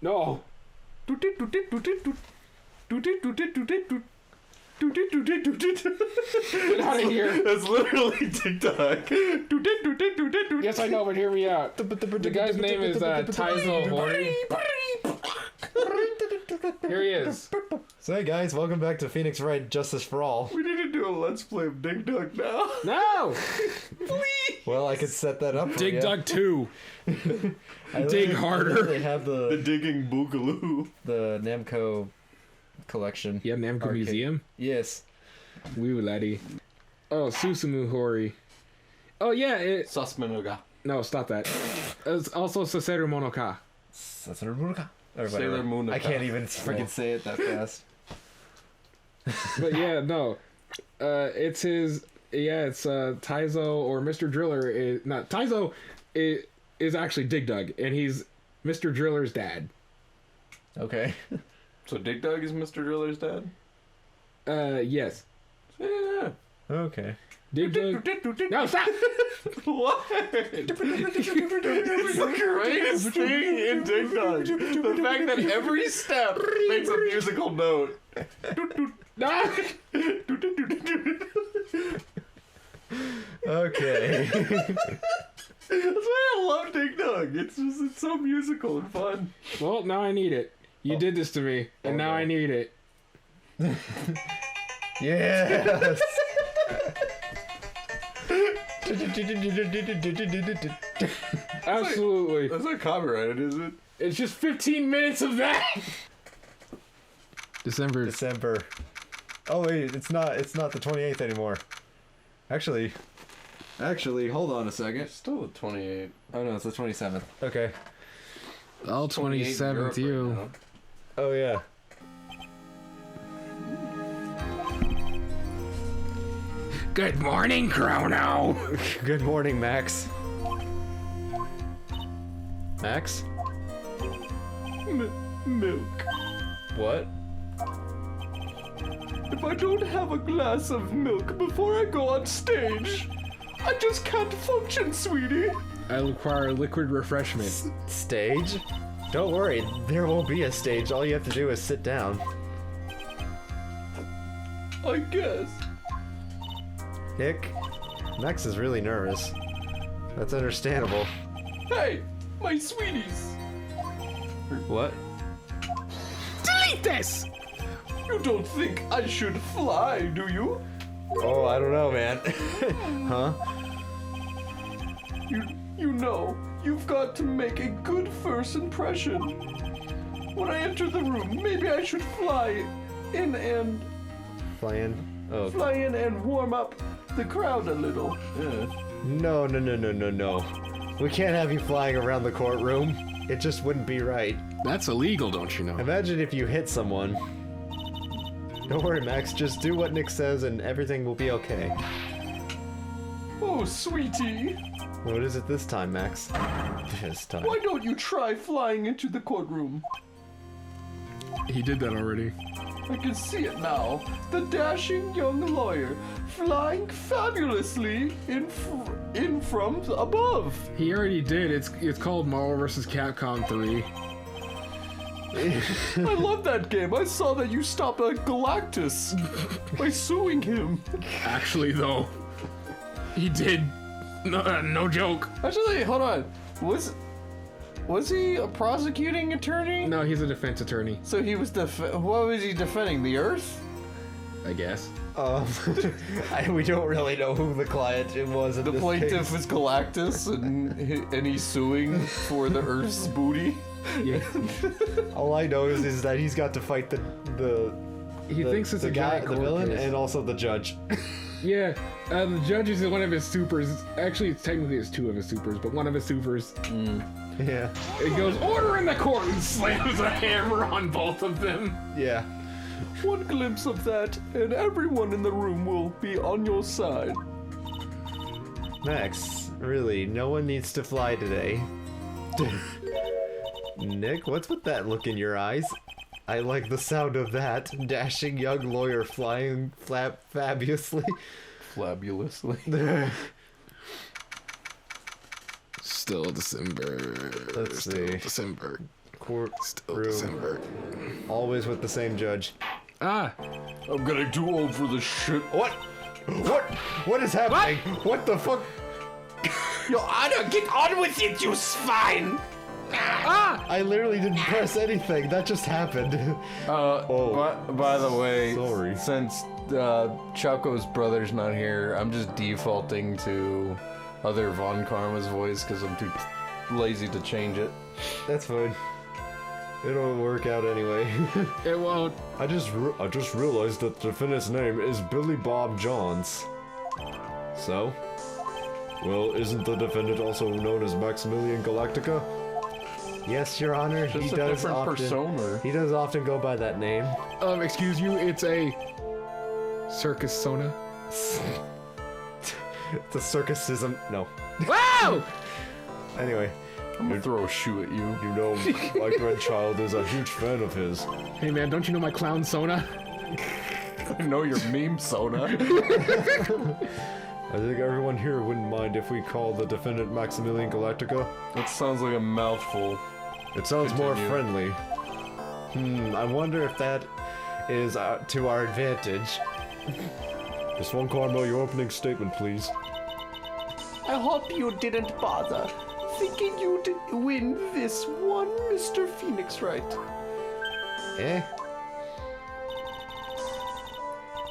No. Get out of here. That's literally TikTok. Yes, I know, but hear me out. The guy's name is Taizo Hori. Here he is. So hey guys, welcome back to Phoenix Wright Justice for All. We need to do a Let's Play of Dig Dug now. No! Please! Well, I could set that up for Dig you. Dug 2. Dig harder. They have The Digging Boogaloo. the Namco collection. Yeah, Namco Arcade. Museum. Yes. Wee laddie. Oh, Susumu Hori. Oh, yeah. Sasuke. No, stop that. It's also Saseru Monoka. Sailor Moon. I can't even freaking say it that fast. But yeah, no. It's his... Yeah, it's Taizo or Mr. Driller. Taizo is actually Dig Dug, and he's Mr. Driller's dad. Okay. So Dig Dug is Mr. Driller's dad? Yes. Yeah. Okay. Dig Dug... No, stop! What? It's the greatest thing in Dig Dug. The fact that every step makes a musical note. No! Okay. That's why I love Dig Dug. It's so musical and fun. Well, now I need it. You did this to me, and now I need it. Yes. Absolutely. That's not copyrighted, is it? It's just 15 minutes of that. December. Oh wait, it's not the 28th anymore. Actually, hold on a second. Still the 28. Oh no, it's the 27th. Okay. All 27th, you. Right. Oh yeah. Good morning, Chrono. Good morning, Max. Max? Milk. What? If I don't have a glass of milk before I go on stage, I just can't function, sweetie. I require liquid refreshment. Stage? Don't worry, there won't be a stage. All you have to do is sit down. I guess. Nick, Max is really nervous. That's understandable. Hey, my sweeties. What? Delete this! You don't think I should fly, do you? Oh, I don't know, man. Huh? You know, you've got to make a good first impression. When I enter the room, maybe I should fly in and warm up the crowd a little. No. We can't have you flying around the courtroom. It just wouldn't be right. That's illegal, don't you know? Imagine if you hit someone. Don't worry, Max. Just do what Nick says and everything will be okay. Oh, sweetie. What is it this time, Max? This time. Why don't you try flying into the courtroom? He did that already. I can see it now. The dashing young lawyer flying fabulously in from above. He already did. It's called Marvel vs. Capcom 3. I love that game. I saw that you stopped Galactus by suing him. Actually, though, he did. No joke. Actually, hold on. Was he a prosecuting attorney? No, he's a defense attorney. So he was what was he defending? The Earth? I guess. We don't really know who the client was in The this plaintiff case. is Galactus, and he's suing for the Earth's booty. Yeah. All I know is that he's got to fight the He thinks it's the a guy, giant the court villain, case. and also the judge. Yeah, the judge is one of his supers. Actually, technically it's two of his supers, but one of his supers. Yeah. It goes, order in the court, and slams a hammer on both of them. Yeah. One glimpse of that, and everyone in the room will be on your side. Max, really, no one needs to fly today. Nick, what's with that look in your eyes? I like the sound of that. Dashing young lawyer flying fabulously. Fabulously. Still December. Let's Still see. December. Court Still room. December. Always with the same judge. Ah. I'm getting too old for this shit. What? What is happening? What the fuck? Your Honor, get on with it, you swine! Ah! I literally didn't press anything. That just happened. By the way, sorry. Since Choco's brother's not here, I'm just defaulting to other Von Karma's voice because I'm too lazy to change it. That's fine. It'll work out anyway. It won't. I just realized that the defendant's name is Billy Bob Johns. So? Well, isn't the defendant also known as Maximilian Galactica? Yes, Your Honor. Just a different persona. He does often go by that name. Excuse you, it's a circus sona. It's a circusism. No. Wow! Anyway. I'm gonna throw a shoe at you. You know, my grandchild is a huge fan of his. Hey man, don't you know my clown sona? I know your meme soda. I think everyone here wouldn't mind if we call the defendant Maximilian Galactica. That sounds like a mouthful. It sounds more Continue. friendly. I wonder if that is to our advantage. Miss Von Karma, your opening statement, please. I hope you didn't bother thinking you'd win this one, Mr. Phoenix Wright. Eh?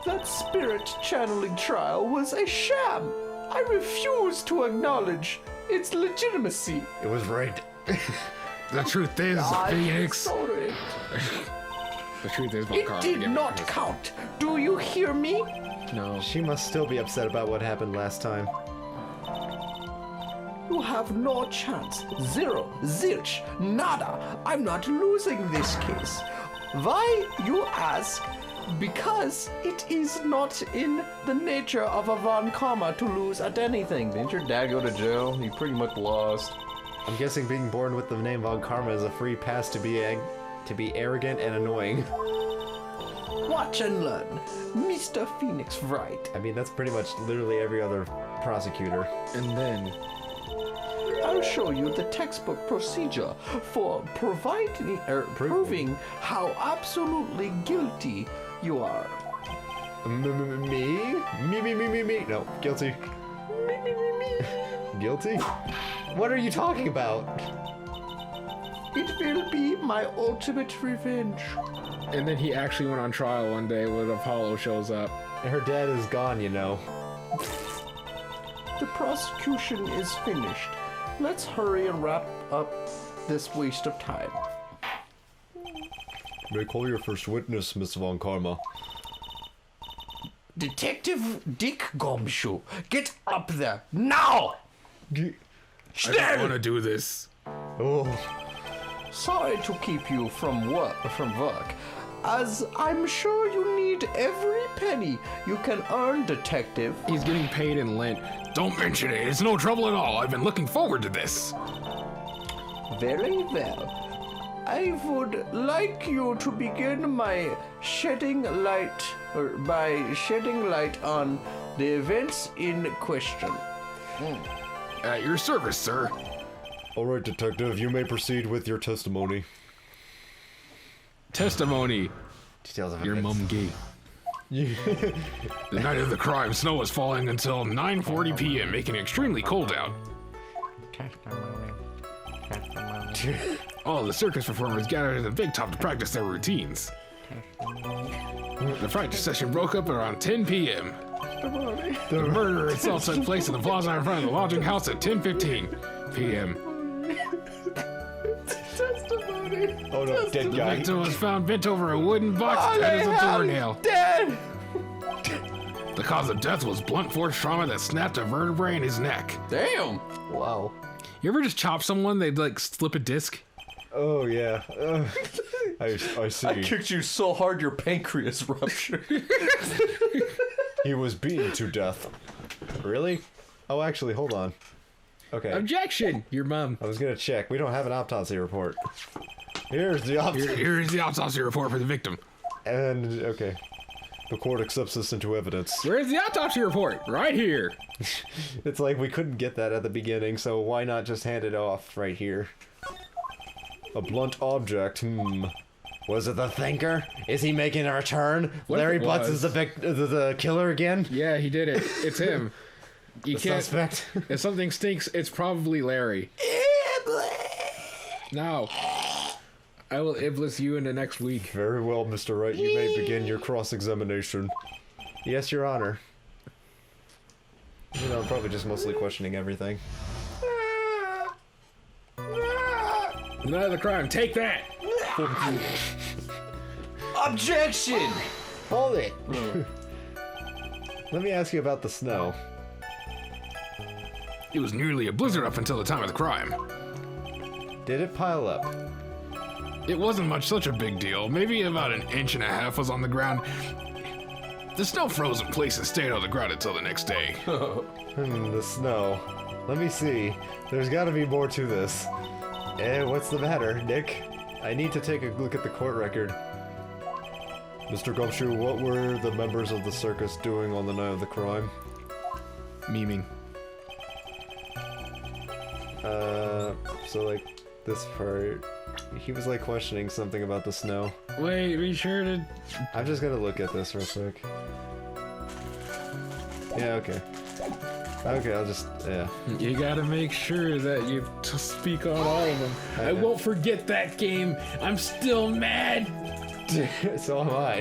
That spirit channeling trial was a sham. I refuse to acknowledge its legitimacy. It was rigged. The truth is, Phoenix. Sorry. The truth is, It did not count. Do you hear me? No. She must still be upset about what happened last time. You have no chance. Zero. Zilch. Nada. I'm not losing this case. Why, you ask? Because it is not in the nature of a Von Karma to lose at anything. Didn't your dad go to jail? He pretty much lost. I'm guessing being born with the name Von Karma is a free pass to be arrogant and annoying. Watch and learn. Mr. Phoenix Wright. I mean, that's pretty much literally every other prosecutor. And then, I'll show you the textbook procedure for proving how absolutely guilty you are. Me? Me. No, guilty. Guilty? What are you talking about? It will be my ultimate revenge. and then he actually went on trial one day when Apollo shows up. And her dad is gone, you know. The prosecution is finished. Let's hurry and wrap up this waste of time. May I call your first witness, Miss Von Karma? Detective Dick Gumshoe, get up there now! I don't want to do this. Oh, Sorry to keep you from work, as I'm sure you need every penny you can earn, Detective. He's getting paid in Lent. Don't mention it. It's no trouble at all. I've been looking forward to this. Very well. I would like you to begin by shedding light on the events in question. At your service, sir. all right, detective. You may proceed with your testimony. Testimony. Details of Your mum gay. The night of the crime, snow was falling until 9:40 p.m., making it extremely cold out. All the circus performers gathered at the big top to practice their routines. The practice session broke up around 10 p.m. The murder itself took place in the plaza in front of the lodging house at 10:15 p.m. Oh no, dead The guy. victim was found bent over a wooden box dead as a doornail. Dead! The cause of death was blunt force trauma that snapped a vertebrae in his neck. Damn! Wow. You ever just chop someone, they'd like slip a disc? Oh yeah. I see. I kicked you so hard your pancreas ruptured. He was beaten to death. Really? Oh, actually, hold on. Okay. Objection! Your mom. I was gonna check. We don't have an autopsy report. Here's the autopsy. Here's the autopsy report for the victim. And okay. The court accepts this into evidence. Where's the autopsy report? Right here. It's like we couldn't get that at the beginning, so why not just hand it off right here? A blunt object, Was it the thinker? Is he making a return? What if Larry it Butts was? is the killer again? Yeah, he did it. It's him. You The can't. suspect? If something stinks, it's probably Larry. No. I will Iblis you into next week. Very well, Mr. Wright. You may begin your cross-examination. Yes, Your Honor. You know, I'm probably just mostly questioning everything. None of the crime. Take that. Objection! Hold it! Let me ask you about the snow. It was nearly a blizzard up until the time of the crime. Did it pile up? It wasn't such a big deal. Maybe about 1.5 inches was on the ground. The snow froze in place and stayed on the ground until the next day. The snow. Let me see. There's gotta be more to this. What's the matter, Nick? I need to take a look at the court record. Mr. Gumshoe, what were the members of the circus doing on the night of the crime? Memeing. So like, this part... He was like questioning something about the snow. Wait, be sure to... I'm just gonna look at this real quick. Yeah, okay. Okay, I'll just, yeah. You gotta make sure that you speak on all of them. I won't forget that game. I'm still mad. So am I.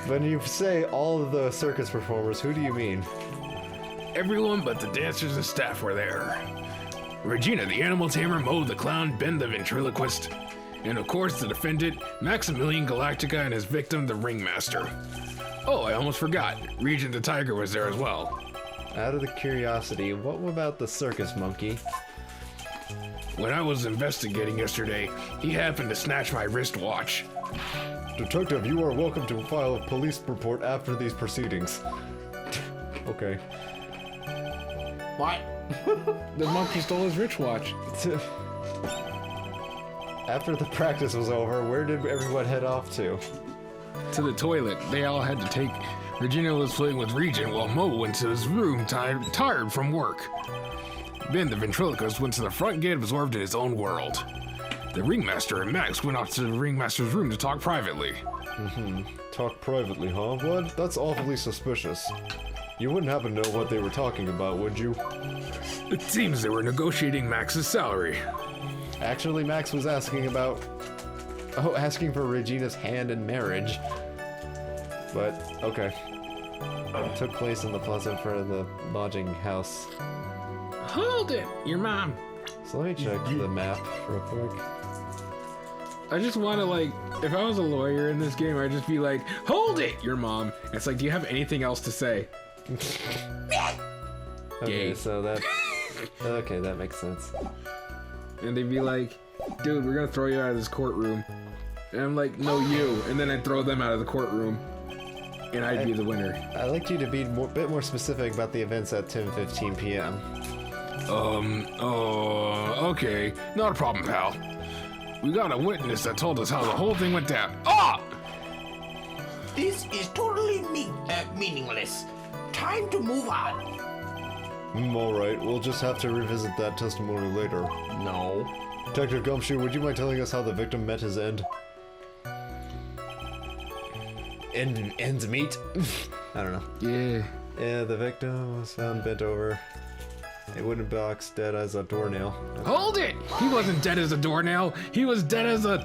When you say all of the circus performers, who do you mean? Everyone but the dancers and staff were there. Regina, the animal tamer, Mo, the clown, Ben, the ventriloquist, and of course the defendant, Maximilian Galactica, and his victim, the ringmaster. Oh, I almost forgot. Regent the tiger was there as well. Out of the curiosity, what about the circus monkey? When I was investigating yesterday, he happened to snatch my wristwatch. Detective, you are welcome to file a police report after these proceedings. Okay. What? The monkey stole his wristwatch. After the practice was over, where did everyone head off to? To the toilet. They all had to take... Regina was playing with Regent while Mo went to his room tired from work. Ben, the ventriloquist, went to the front gate absorbed in his own world. The ringmaster and Max went off to the ringmaster's room to talk privately. Talk privately, huh? What? That's awfully suspicious. You wouldn't happen to know what they were talking about, would you? It seems they were negotiating Max's salary. Actually, Max was asking about... Oh, asking for Regina's hand in marriage. But, okay. It took place in the plaza in front of the lodging house. Hold it, your mom. So let me check the map real quick. I just want to, like, if I was a lawyer in this game, I'd just be like, hold it, your mom. It's like, do you have anything else to say? Okay, Gay. so that... Okay, that makes sense. And they'd be like, dude, we're gonna throw you out of this courtroom. And I'm like, no, you. And then I'd throw them out of the courtroom. And I'd be the winner. I'd like you to be a bit more specific about the events at 10:15 p.m. Okay. Not a problem, pal. We got a witness that told us how the whole thing went down. Ah! This is totally meaningless. Time to move on. Alright, we'll just have to revisit that testimony later. No. Detective Gumshoe, would you mind telling us how the victim met his end? Ends meet? I don't know. Yeah. Yeah, the victim was found bent over. A wooden box, dead as a doornail. Hold it! He wasn't dead as a doornail. He was dead as a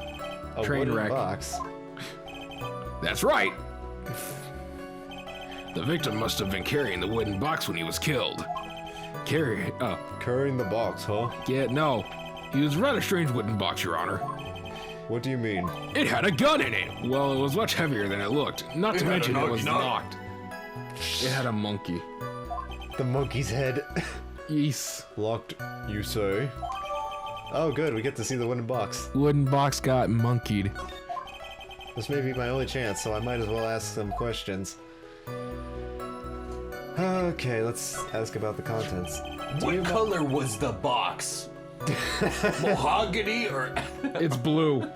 train wooden wreck. box. That's right. The victim must have been carrying the wooden box when he was killed. Carrying the box, huh? Yeah, no. He was a rather strange wooden box, Your Honor. What do you mean? It had a gun in it. Well, it was much heavier than it looked. Not to mention it was locked. It had a monkey. The monkey's head. Yes. Locked, you say? Oh, good, we get to see the wooden box. Wooden box got monkeyed. This may be my only chance, so I might as well ask some questions. Okay, let's ask about the contents. What color was the box? Mahogany or... It's blue.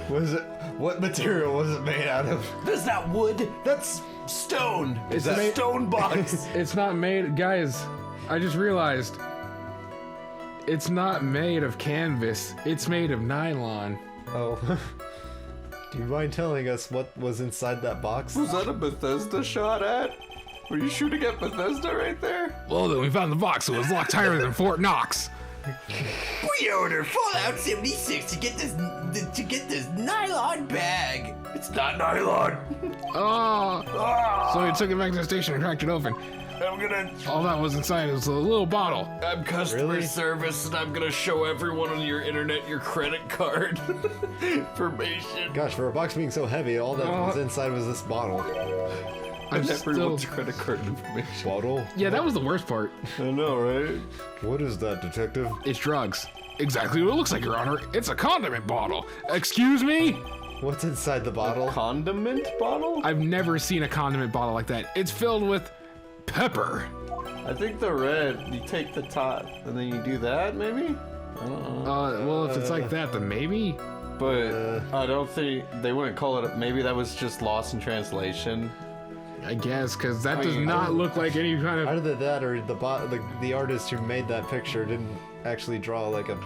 Was What material was it made out of? That's not wood. That's stone. It's a made- stone box. It's not made, guys. I just realized. It's not made of canvas. It's made of nylon. Oh. Do you mind telling us what was inside that box? Was that a Bethesda shot at? Were you shooting at Bethesda right there? Well, then we found the box. It was locked higher than Fort Knox. We ordered Fallout 76 to get this nylon bag. It's not nylon. Oh. So we took it back to the station and cracked it open. I'm gonna. All that was inside was a little bottle. I'm customer Really? service, and I'm gonna show everyone on your internet your credit card information. Gosh, for a box being so heavy, all that was inside was this bottle. I'm still... Everyone's credit card information. Bottle? Yeah, that was the worst part. I know, right? What is that, detective? It's drugs. Exactly what it looks like, Your Honor. It's a condiment bottle. Excuse me? What's inside the bottle? Condiment bottle? I've never seen a condiment bottle like that. It's filled with pepper. I think the red, you take the top, and then you do that, maybe? I don't know. Well, if it's like that, then maybe. But I don't think they wouldn't call it. Maybe that was just lost in translation. I guess, because that does not look like any kind of... Either that or the artist who made that picture didn't actually draw like a...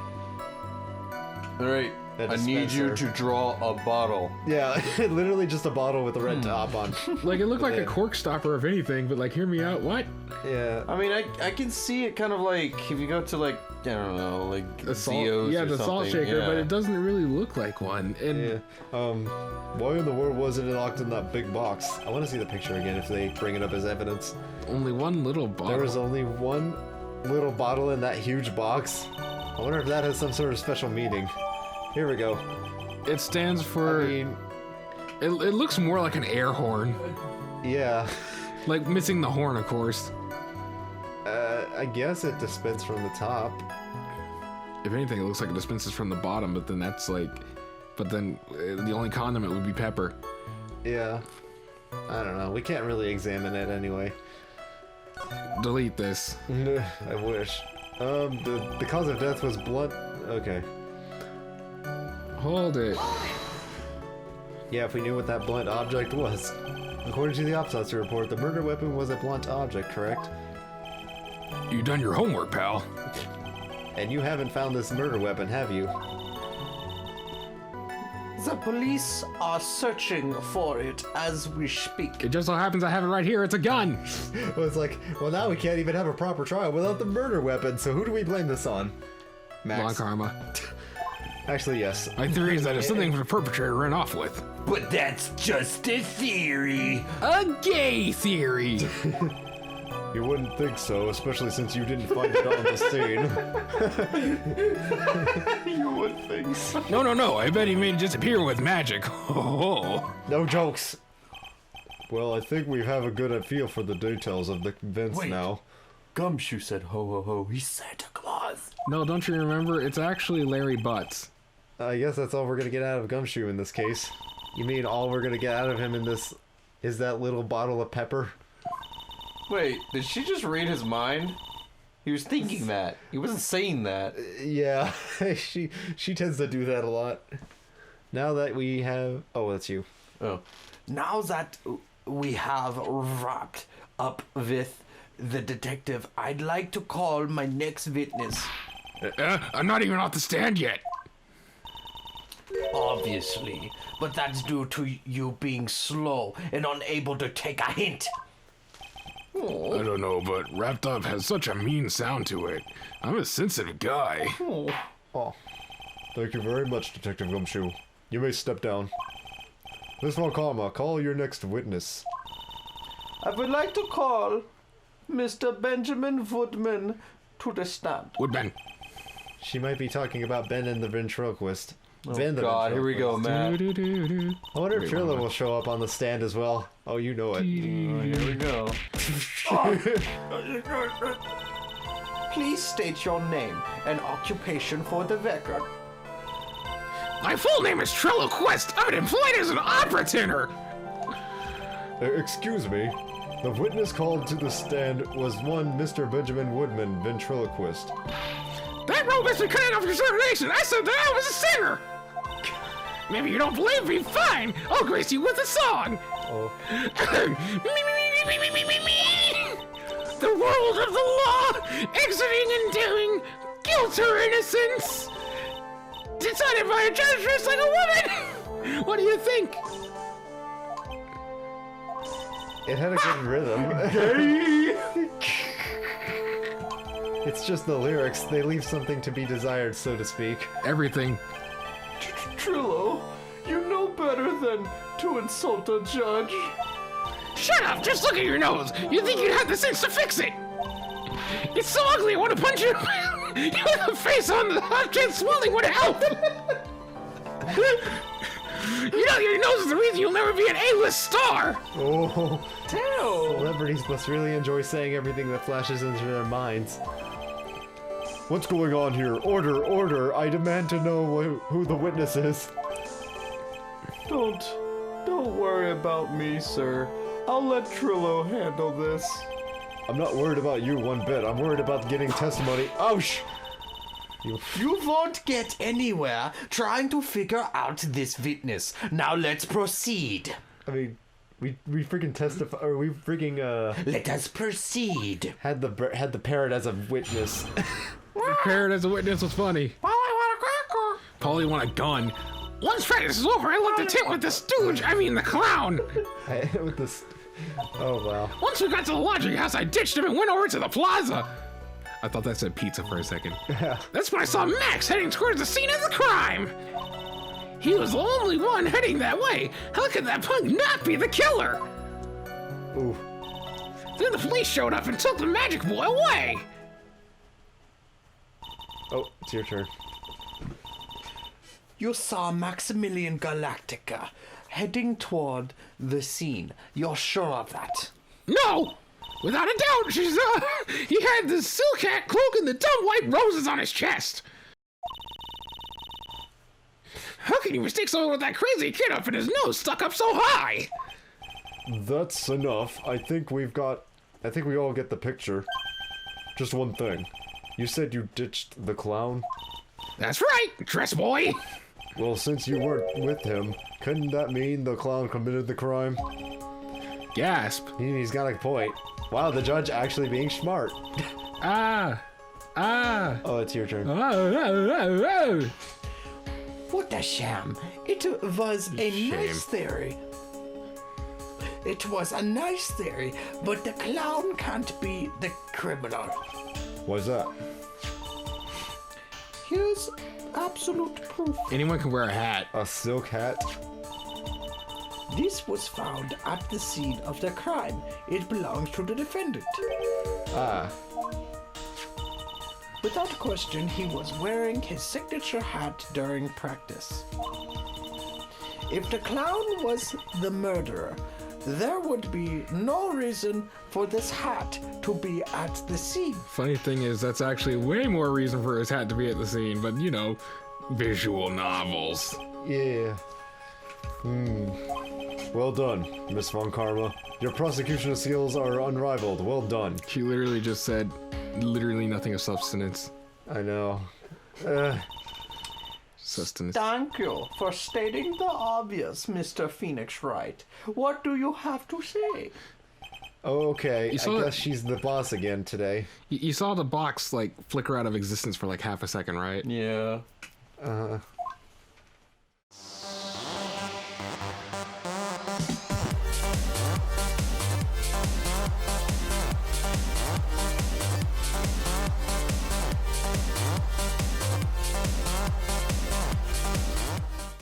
All right, A I need you dispenser. to draw a bottle. Yeah, literally just a bottle with a red top on. Like, it looked like a Yeah. cork stopper of anything, but like, hear me out. What? Yeah. I mean, I can see it kind of like if you go to like I don't know, like The salt, Zio's yeah, or the salt something, shaker, yeah. but it doesn't really look like one. And Yeah. Why in the world wasn't it locked in that big box? I want to see the picture again if they bring it up as evidence. only one little bottle. There was only one little bottle in that huge box. I wonder if that has some sort of special meaning. Here we go. It stands for... I mean, it looks more like an air horn. yeah. Like, missing the horn, of course. I guess it dispensed from the top. If anything, it looks like it dispenses from the bottom, but then that's like... But then the only condiment would be pepper. Yeah. I don't know. We can't really examine it anyway. Delete this. I wish. The cause of death was blunt. Okay. Hold it. Yeah, if we knew what that blunt object was. According to the autopsy report, the murder weapon was a blunt object, correct? You done your homework, pal. And you haven't found this murder weapon, have you? The police are searching for it as we speak. It just so happens I have it right here. It's a gun. Well, it's like, well, now we can't even have a proper trial without the murder weapon, so who do we blame this on? Law Max. karma. Actually, yes. My theory is that it's something the perpetrator ran off with. But that's just a theory. A gay theory. You wouldn't think so, especially since you didn't find it on the scene. You would think so. No. I bet he made it disappear with magic. Oh. No jokes. Well, I think we have a good feel for the details of the events Wait. now. Gumshoe said ho ho ho. He's Santa Claus. No, don't you remember? It's actually Larry Butts. I guess that's all we're gonna get out of Gumshoe in this case. You mean all we're gonna get out of him in this is that little bottle of pepper? Wait, did she just read his mind? He was thinking that. He wasn't saying that. Yeah, she tends to do that a lot. Now that we have... Oh, that's you. Oh. Now that we have wrapped up with the detective, I'd like to call my next witness. I'm not even off the stand yet. Obviously, but that's due to you being slow and unable to take a hint. I don't know, but wrapped up has such a mean sound to it. I'm a sensitive guy. Oh. Thank you very much, Detective Gumshoe. You may step down. Miss Valkarma, call your next witness. I would like to call Mr. Benjamin Woodman to the stand. Woodman. She might be talking about Ben and the ventriloquist. Oh Ben the God, here we go, ventriloquist. Matt. I wonder if Wait, Trilla what? will show up on the stand as well. Oh, you know it. Oh, here we go. Please state your name and occupation for the record. My full name is Ventriloquist. I'm employed as an opera tenor. Excuse me. The witness called to the stand was one Mr. Benjamin Woodman, ventriloquist. That rope has been cut off your circulation. I said that I was a singer. Maybe you don't believe me? Fine! I'll grace you with a song! Oh. The world of the law, exiting and doing, guilt or innocence, decided by a judge dressed like a woman! What do you think? It had a good rhythm. It's just the lyrics. They leave something to be desired, so to speak. Everything. Trillo, you know better than to insult a judge. Shut up! Just look at your nose! You think you'd have the sense to fix it! It's so ugly, I want to punch you! You have a face on the object swelling would help! You know your nose is the reason you'll never be an A-list star! Oh. Tell. Celebrities must really enjoy saying everything that flashes into their minds. What's going on here? Order, order! I demand to know who the witness is. Don't worry about me, sir. I'll let Trillo handle this. I'm not worried about you one bit. I'm worried about getting testimony. Ouch! You won't get anywhere trying to figure out this witness. Now let's proceed. I mean, we freaking testify, or we freaking Let us proceed. had the parrot as a witness. The parrot as a witness was funny. Polly want a gun. Once practice is over, I left the tent with the stooge, the clown. With this. Oh wow. Once we got to the lodging house, I ditched him and went over to the plaza. I thought that said pizza for a second. That's when I saw Max heading towards the scene of the crime. He was the only one heading that way. How could that punk not be the killer? Ooh. Then the police showed up and took the magic boy away. Oh, it's your turn. You saw Maximilian Galactica heading toward the scene. You're sure of that? No! Without a doubt, he had the silk hat, cloak, and the dumb white roses on his chest. How can you mistake someone with that crazy kid up and his nose stuck up so high? That's enough. I think we all get the picture. Just one thing. You said you ditched the clown? That's right, dress boy. Well, since you weren't with him, couldn't that mean the clown committed the crime? Gasp. He's got a point. Wow, the judge actually being smart. Ah. Oh, it's your turn. What a sham. It was a nice theory. It was a nice theory, but the clown can't be the criminal. Why's that? Here's absolute proof. Anyone can wear a hat. A silk hat? This was found at the scene of the crime. It belongs to the defendant. Ah. Without question, he was wearing his signature hat during practice. If the clown was the murderer, there would be no reason for this hat to be at the scene. Funny thing is, that's actually way more reason for his hat to be at the scene, but you know, visual novels. Yeah. Well done, Miss Von Karma. Your prosecution skills are unrivaled. Well done. She literally just said literally nothing of substance. I know. Sustenance. Thank you for stating the obvious, Mr. Phoenix Wright. What do you have to say? Oh, okay. I saw guess she's the boss again today. You saw the box like flicker out of existence for like half a second, right? Yeah.